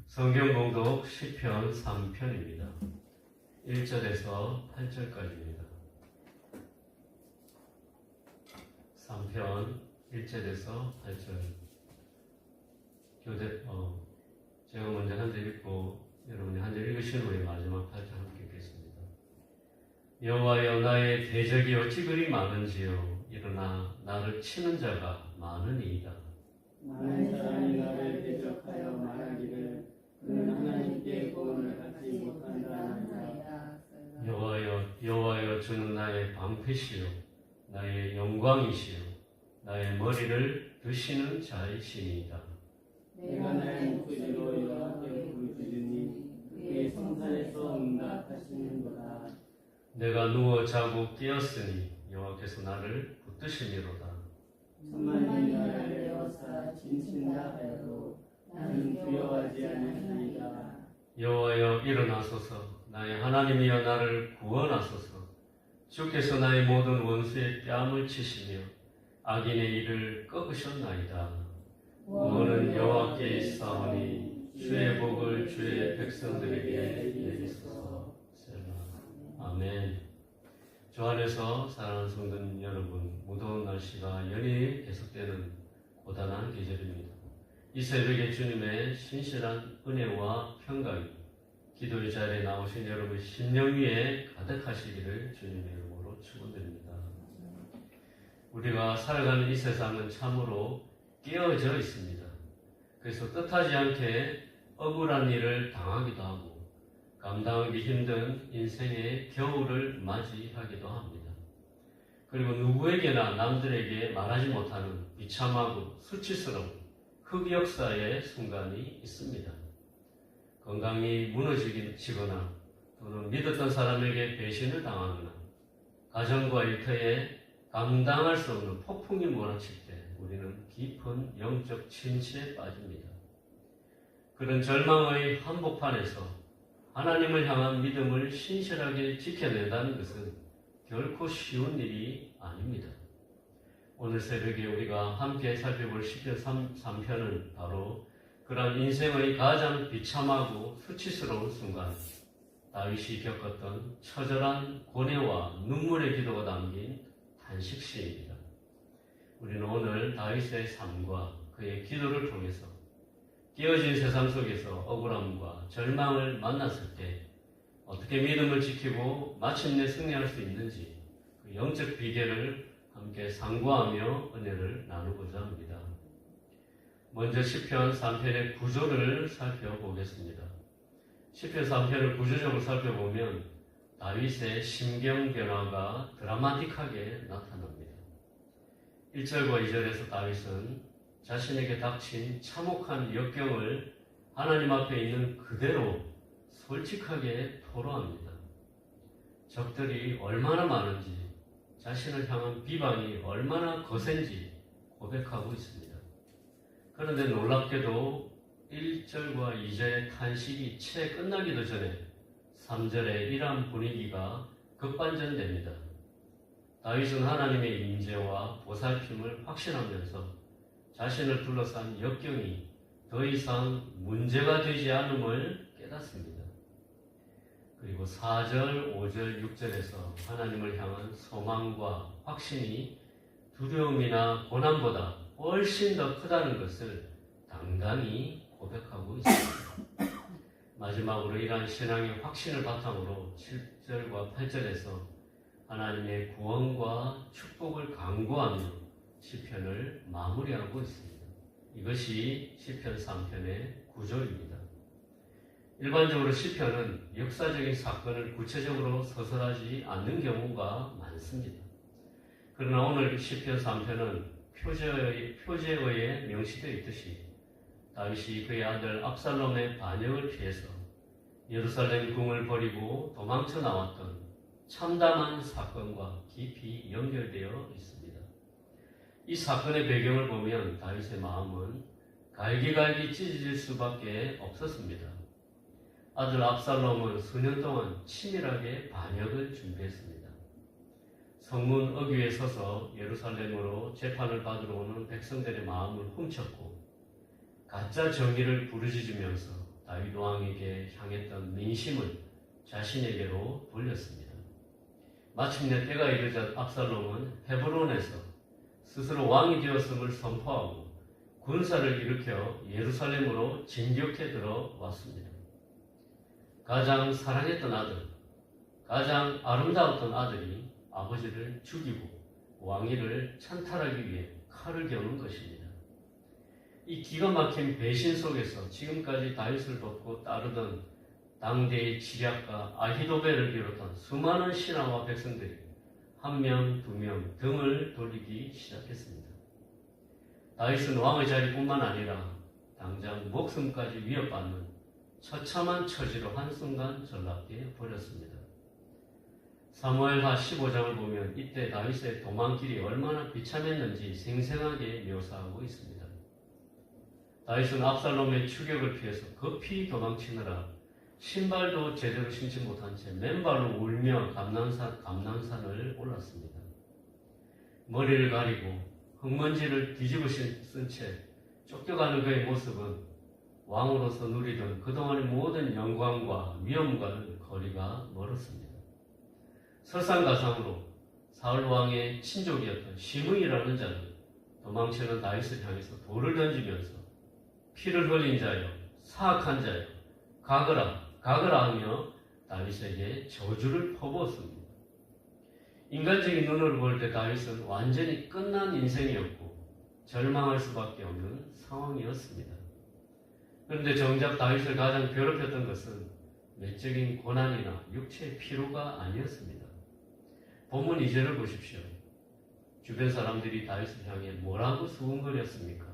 성경 봉독 시편 3편입니다. 1절에서 8절까지입니다. 3편 1절에서 8절. 제가 먼저 한 절 읽고 여러분이 한 절 읽으신 후에 마지막 8절 함께 읽겠습니다. 여호와여, 나의 대적이 어찌 그리 많은지요. 일어나 나를 치는 자가 많으니이다. 많은 사람이 나를 대적하여 말하기를 그는 하나님께 구원을 받지 못한다 하나이다. 여호와여, 주는 나의 방패시요 나의 영광이시요 나의 머리를 드시는 자이시니이다. 내가 나의 목소리로 여호와께 부르짖으니 그의 성산에서 응답하시는도다. 내가 누워 자고 깨었으니 여호와께서 나를 붙드시니로다. 천만이 나를 에워싸 진친다 하여도 나는 두려워하지 않으리이다. 여호와여, 일어나소서. 나의 하나님이여, 나를 구원하소서. 주께서 나의 모든 원수의 뺨을 치시며 악인의 일을 꺾으셨나이다. 구원은 여호와께 있사오니 주의 복을 주의 백성들에게 내리소서. 셀라. 아멘. 주 안에서 사랑하는 성도님 여러분, 무더운 날씨가 연이어 계속되는 고단한 계절입니다. 이 새벽에 주님의 신실한 은혜와 평강이 기도의 자리에 나오신 여러분 심령 위에 가득하시기를 주님의 이름으로 축원드립니다. 우리가 살아가는 이 세상은 참으로 깨어져 있습니다. 그래서 뜻하지 않게 억울한 일을 당하기도 하고 감당하기 힘든 인생의 겨울을 맞이하기도 합니다. 그리고 누구에게나 남들에게 말하지 못하는 비참하고 수치스러운 흑역사의 순간이 있습니다. 건강이 무너지거나 또는 믿었던 사람에게 배신을 당하거나 가정과 일터에 감당할 수 없는 폭풍이 몰아칠 때 우리는 깊은 영적 침체에 빠집니다. 그런 절망의 한복판에서 하나님을 향한 믿음을 신실하게 지켜낸다는 것은 결코 쉬운 일이 아닙니다. 오늘 새벽에 우리가 함께 살펴볼 시편 3편은 바로 그러한 인생의 가장 비참하고 수치스러운 순간, 다윗이 겪었던 처절한 고뇌와 눈물의 기도가 담긴 탄식시입니다. 우리는 오늘 다윗의 삶과 그의 기도를 통해서 깨어진 세상 속에서 억울함과 절망을 만났을 때 어떻게 믿음을 지키고 마침내 승리할 수 있는지 그 영적 비결을 함께 상고하며 은혜를 나누고자 합니다. 먼저 시편 3편의 구조를 살펴보겠습니다. 시편 3편을 구조적으로 살펴보면 다윗의 심경 변화가 드라마틱하게 나타납니다. 1절과 2절에서 다윗은 자신에게 닥친 참혹한 역경을 하나님 앞에 있는 그대로 솔직하게 토로합니다. 적들이 얼마나 많은지, 자신을 향한 비방이 얼마나 거센지 고백하고 있습니다. 그런데 놀랍게도 1절과 2절의 탄식이 채 끝나기도 전에 3절의 이러한 분위기가 급반전됩니다. 다윗은 하나님의 임재와 보살핌을 확신하면서 자신을 둘러싼 역경이 더 이상 문제가 되지 않음을 깨닫습니다. 그리고 4절, 5절, 6절에서 하나님을 향한 소망과 확신이 두려움이나 고난보다 훨씬 더 크다는 것을 당당히 고백하고 있습니다. 마지막으로 이러한 신앙의 확신을 바탕으로 7절과 8절에서 하나님의 구원과 축복을 강구하며 시편을 마무리하고 있습니다. 이것이 시편 3편의 구조입니다. 일반적으로 시편은 역사적인 사건을 구체적으로 서술하지 않는 경우가 많습니다. 그러나 오늘 시편 3편은 표제어에 명시되어 있듯이 다윗이 그의 아들 압살롬의 반역을 피해서 예루살렘 궁을 버리고 도망쳐 나왔던 참담한 사건과 깊이 연결되어 있습니다. 이 사건의 배경을 보면 다윗의 마음은 갈기갈기 찢어질 수밖에 없었습니다. 아들 압살롬은 수년 동안 치밀하게 반역을 준비했습니다. 성문 어귀에 서서 예루살렘으로 재판을 받으러 오는 백성들의 마음을 훔쳤고 가짜 정의를 부르짖으면서 다윗 왕에게 향했던 민심을 자신에게로 돌렸습니다. 마침내 때가 이르자 압살롬은 헤브론에서 스스로 왕이 되었음을 선포하고 군사를 일으켜 예루살렘으로 진격해 들어왔습니다. 가장 사랑했던 아들, 가장 아름다웠던 아들이 아버지를 죽이고 왕위를 찬탈하기 위해 칼을 겨눈 것입니다. 이 기가 막힌 배신 속에서 지금까지 다윗을 돕고 따르던 당대의 지략가 아히도벨을 비롯한 수많은 신하와 백성들이 한 명, 두 명 등을 돌리기 시작했습니다. 다윗은 왕의 자리뿐만 아니라 당장 목숨까지 위협받는 처참한 처지로 한순간 전락되어 버렸습니다. 사무엘하 15장을 보면 이때 다윗의 도망길이 얼마나 비참했는지 생생하게 묘사하고 있습니다. 다윗은 압살롬의 추격을 피해서 급히 도망치느라 신발도 제대로 신지 못한 채 맨발로 울며 감난산을 올랐습니다. 머리를 가리고 흙먼지를 뒤집어 쓴 채 쫓겨가는 그의 모습은 왕으로서 누리던 그동안의 모든 영광과 위엄과는 거리가 멀었습니다. 설상가상으로 사울 왕의 친족이었던 시므이라는 자는 도망치는 다윗을 향해서 돌을 던지면서 피를 흘린 자여, 사악한 자여, 가거라 하며 다윗에게 저주를 퍼부었습니다. 인간적인 눈으로 볼 때 다윗은 완전히 끝난 인생이었고 절망할 수밖에 없는 상황이었습니다. 그런데 정작 다윗을 가장 괴롭혔던 것은 외적인 고난이나 육체의 피로가 아니었습니다. 본문 2절을 보십시오. 주변 사람들이 다윗을 향해 뭐라고 수군거렸습니까?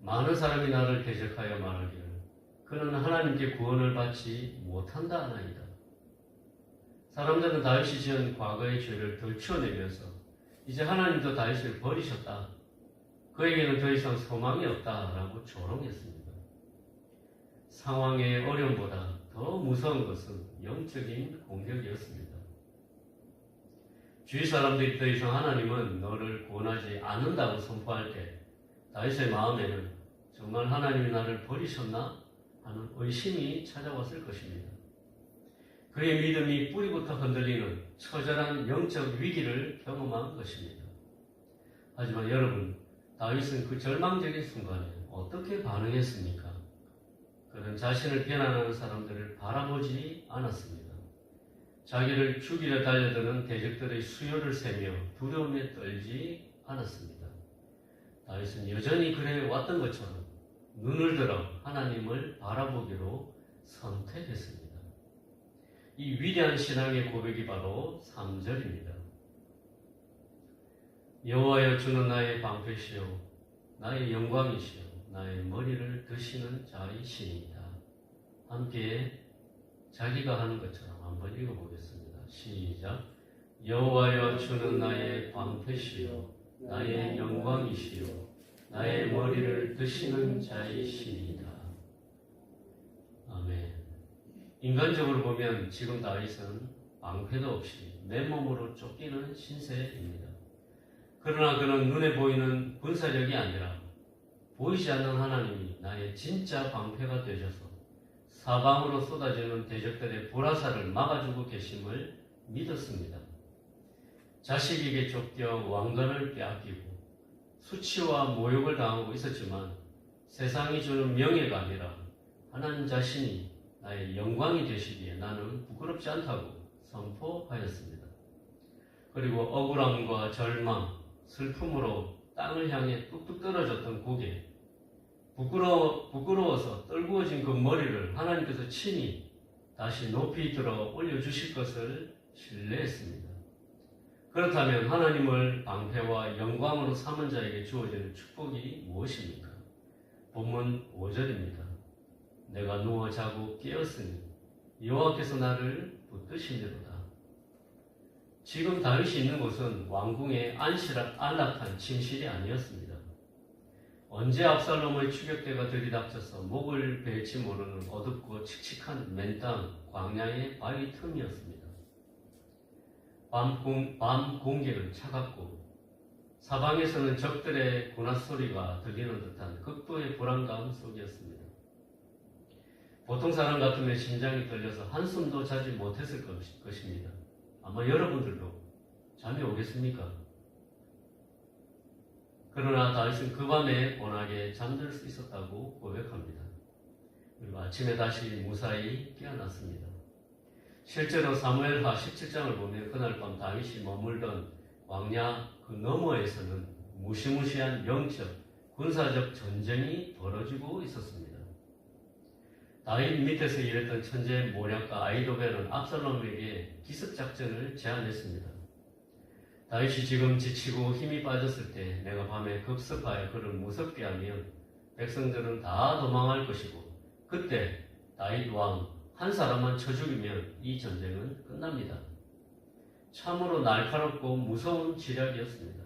많은 사람이 나를 대적하여 말하기를 그는 하나님께 구원을 받지 못한다 하나이다. 사람들은 다윗이 지은 과거의 죄를 덜쳐내면서 이제 하나님도 다윗을 버리셨다. 그에게는 더 이상 소망이 없다라고 조롱했습니다. 상황의 어려움보다 더 무서운 것은 영적인 공격이었습니다. 주위 사람들이 더 이상 하나님은 너를 구원하지 않는다고 선포할 때 다윗의 마음에는 정말 하나님이 나를 버리셨나 하는 의심이 찾아왔을 것입니다. 그의 믿음이 뿌리부터 흔들리는 처절한 영적 위기를 경험한 것입니다. 하지만 여러분, 다윗은 그 절망적인 순간에 어떻게 반응했습니까? 그는 자신을 비난하는 사람들을 바라보지 않았습니다. 자기를 죽이려 달려드는 대적들의 수요를 세며 두려움에 떨지 않았습니다. 다윗은 여전히 그래 왔던 것처럼 눈을 들어 하나님을 바라보기로 선택했습니다. 이 위대한 신앙의 고백이 바로 3절입니다. 여호와여 주는 나의 방패시요 나의 영광이시요 나의 머리를 드시는 자이시니이다. 함께 자기가 하는 것처럼 한번 읽어보겠습니다. 시작. 여호와여 주는 나의 방패시요 나의 영광이시요 나의 머리를 드시는 자이시니이다. 아멘. 인간적으로 보면 지금 다윗은 방패도 없이 맨몸으로 쫓기는 신세입니다. 그러나 그는 눈에 보이는 군사력이 아니라 보이지 않는 하나님이 나의 진짜 방패가 되셔서 사방으로 쏟아지는 대적들의 불화살을 막아주고 계심을 믿었습니다. 자식에게 쫓겨 왕관을 빼앗기고 수치와 모욕을 당하고 있었지만 세상이 주는 명예가 아니라 하나님 자신이 나의 영광이 되시기에 나는 부끄럽지 않다고 선포하였습니다. 그리고 억울함과 절망, 슬픔으로 땅을 향해 뚝뚝 떨어졌던 고개, 부끄러워서 떨구어진 그 머리를 하나님께서 친히 다시 높이 들어 올려주실 것을 신뢰했습니다. 그렇다면 하나님을 방패와 영광으로 삼은 자에게 주어지는 축복이 무엇입니까? 본문 5절입니다. 내가 누워 자고 깨었으니 여호와께서 나를 붙드시리로다. 지금 다윗이 있는 곳은 왕궁의 안락한 침실이 아니었습니다. 언제 압살롬의 추격대가 들이닥쳐서 목을 베일지 모르는 어둡고 칙칙한 맨땅 광야의 바위 틈이었습니다. 밤 공기는 차갑고 사방에서는 적들의 군화 소리가 들리는 듯한 극도의 불안감 속이었습니다. 보통 사람 같으면 심장이 떨려서 한숨도 자지 못했을 것입니다. 아마 여러분들도 잠이 오겠습니까? 그러나 다윗은 그 밤에 워낙에 잠들 수 있었다고 고백합니다. 그리고 아침에 다시 무사히 깨어났습니다. 실제로 사무엘하 17장을 보면 그날 밤 다윗이 머물던 광야 그 너머에서는 무시무시한 영적, 군사적 전쟁이 벌어지고 있었습니다. 다윗 밑에서 일했던 천재 모략가 아히도벨은 압살롬에게 기습작전을 제안했습니다. 다윗이 지금 지치고 힘이 빠졌을 때 내가 밤에 급습하여 그를 무섭게 하면 백성들은 다 도망할 것이고 그때 다윗 왕 한 사람만 쳐 죽이면 이 전쟁은 끝납니다. 참으로 날카롭고 무서운 지략이었습니다.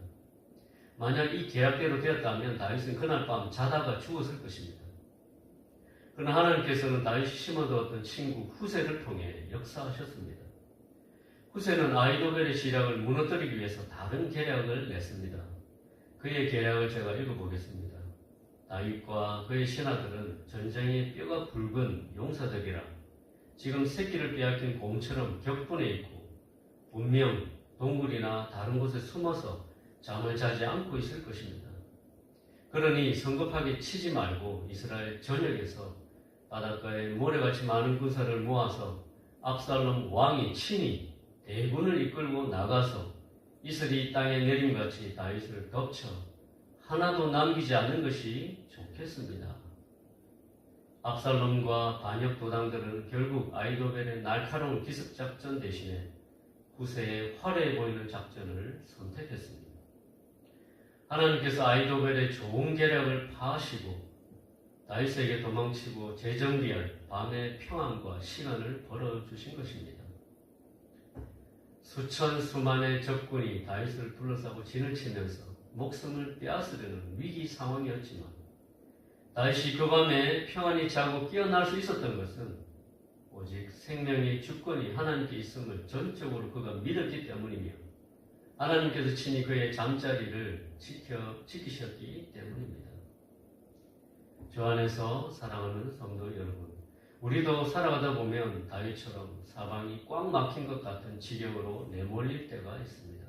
만약 이 계약대로 되었다면 다윗은 그날 밤 자다가 죽었을 것입니다. 그러나 하나님께서는 다윗이 심어두었던 친구 후세를 통해 역사하셨습니다. 후세는 아히도벨의 지략을 무너뜨리기 위해서 다른 계략을 냈습니다. 그의 계략을 제가 읽어보겠습니다. 다윗과 그의 신하들은 전쟁의 뼈가 굵은 용사들이라 지금 새끼를 빼앗긴 곰처럼 격분해 있고 분명 동굴이나 다른 곳에 숨어서 잠을 자지 않고 있을 것입니다. 그러니 성급하게 치지 말고 이스라엘 전역에서 바닷가에 모래같이 많은 군사를 모아서 압살롬 왕이 친히 대군을 이끌고 나가서 이슬이 땅에 내림같이 다윗을 덮쳐 하나도 남기지 않는 것이 좋겠습니다. 압살롬과 반역 도당들은 결국 아히도벨의 날카로운 기습작전 대신에 후세의 화려해 보이는 작전을 선택했습니다. 하나님께서 아히도벨의 좋은 계략을 파하시고 다윗에게 도망치고 재정비할 밤의 평안과 시간을 벌어주신 것입니다. 수천 수만의 적군이 다윗을 둘러싸고 진을 치면서 목숨을 빼앗으려는 위기 상황이었지만 다윗이 그 밤에 평안히 자고 깨어날 수 있었던 것은 오직 생명의 주권이 하나님께 있음을 전적으로 그가 믿었기 때문이며 하나님께서 친히 그의 잠자리를 지키셨기 때문입니다. 주 안에서 사랑하는 성도 여러분, 우리도 살아가다 보면 다윗처럼 사방이 꽉 막힌 것 같은 지경으로 내몰릴 때가 있습니다.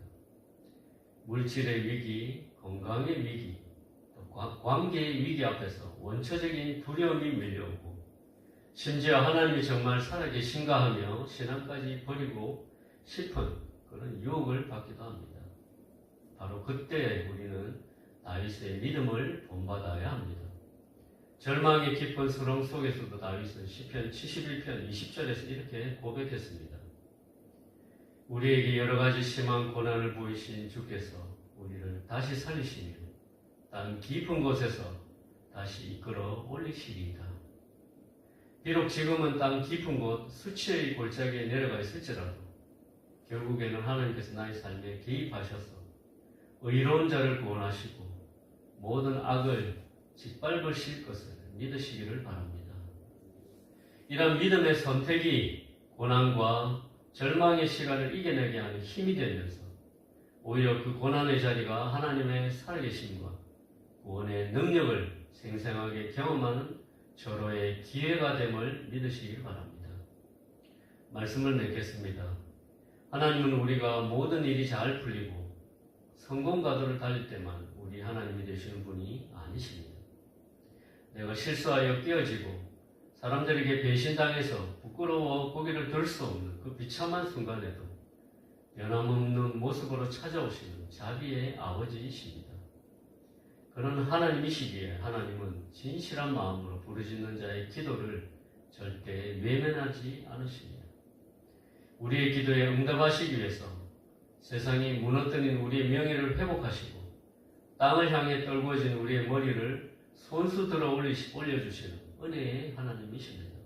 물질의 위기, 건강의 위기, 관계의 위기 앞에서 원초적인 두려움이 밀려오고 심지어 하나님이 정말 살아계신가 하며 신앙까지 버리고 싶은 그런 유혹을 받기도 합니다. 바로 그때 우리는 다윗의 믿음을 본받아야 합니다. 절망의 깊은 수렁 속에서도 다윗은 시편 71편 20절에서 이렇게 고백했습니다. 우리에게 여러 가지 심한 고난을 보이신 주께서 우리를 다시 살리시며 땅 깊은 곳에서 다시 이끌어 올리시리이다. 비록 지금은 땅 깊은 곳 수치의 골짜기에 내려가 있을지라도 결국에는 하나님께서 나의 삶에 개입하셔서 의로운 자를 구원하시고 모든 악을 짓밟으실 것을 믿으시기를 바랍니다. 이런 믿음의 선택이 고난과 절망의 시간을 이겨내게 하는 힘이 되면서 오히려 그 고난의 자리가 하나님의 살아계심과 구원의 능력을 생생하게 경험하는 절호의 기회가 됨을 믿으시기 바랍니다. 말씀을 맺겠습니다. 하나님은 우리가 모든 일이 잘 풀리고 성공가도를 달릴 때만 우리 하나님이 되시는 분이 아니십니다. 내가 실수하여 깨어지고 사람들에게 배신당해서 부끄러워 고개를 들 수 없는 그 비참한 순간에도 변함없는 모습으로 찾아오시는 자비의 아버지이십니다. 그런 하나님이시기에 하나님은 진실한 마음으로 부르짖는 자의 기도를 절대 외면하지 않으십니다. 우리의 기도에 응답하시기 위해서 세상이 무너뜨린 우리의 명예를 회복하시고 땅을 향해 떨구어진 우리의 머리를 손수 들어 올려주시는 은혜의 하나님이십니다.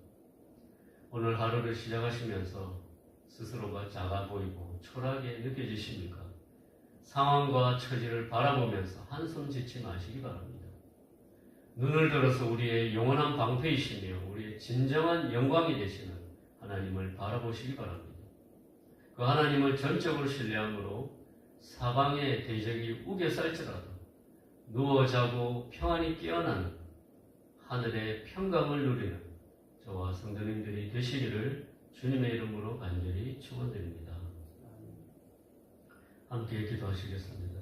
오늘 하루를 시작하시면서 스스로가 작아 보이고 초라하게 느껴지십니까? 상황과 처지를 바라보면서 한숨 짓지 마시기 바랍니다. 눈을 들어서 우리의 영원한 방패이시며 우리의 진정한 영광이 되시는 하나님을 바라보시기 바랍니다. 그 하나님을 전적으로 신뢰함으로 사방의 대적이 우겨쌀지라도 누워 자고 평안히 깨어나는 하늘의 평강을 누리는 저와 성도님들이 되시기를 주님의 이름으로 간절히 축원드립니다. 함께 기도하시겠습니다.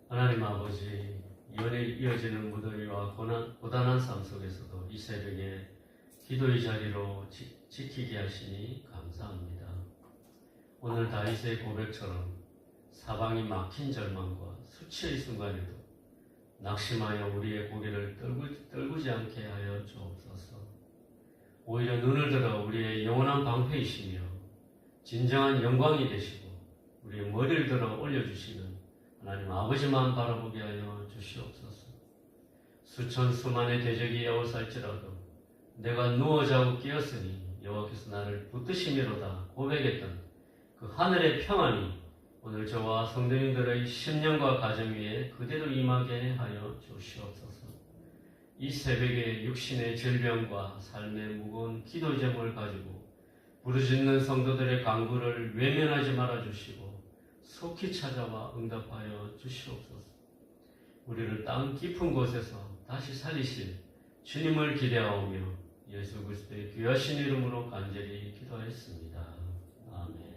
하나님 아버지, 연일 이어지는 무더위와 고단한 삶 속에서도 이 새벽에 기도의 자리로 지키게 하시니 감사합니다. 오늘 다윗의 고백처럼 사방이 막힌 절망과 수치의 순간에도 낙심하여 우리의 고개를 떨구지 않게 하여 주옵소서. 오히려 눈을 들어 우리의 영원한 방패이시며 진정한 영광이 되시고 우리의 머리를 들어 올려주시는 하나님 아버지만 바라보게 하여 주시옵소서. 수천 수만의 대적이 에워쌀지라도 내가 누워 자고 깨었으니 여호와께서 나를 붙드심이로다 고백했던 그 하늘의 평안이 오늘 저와 성도님들의 심령과 가정 위에 그대로 임하게 하여 주시옵소서. 이 새벽에 육신의 질병과 삶의 무거운 기도 제목을 가지고 부르짖는 성도들의 간구를 외면하지 말아 주시고 속히 찾아와 응답하여 주시옵소서. 우리를 땅 깊은 곳에서 다시 살리실 주님을 기대하오며 예수 그리스도의 귀하신 이름으로 간절히 기도했습니다. 아멘.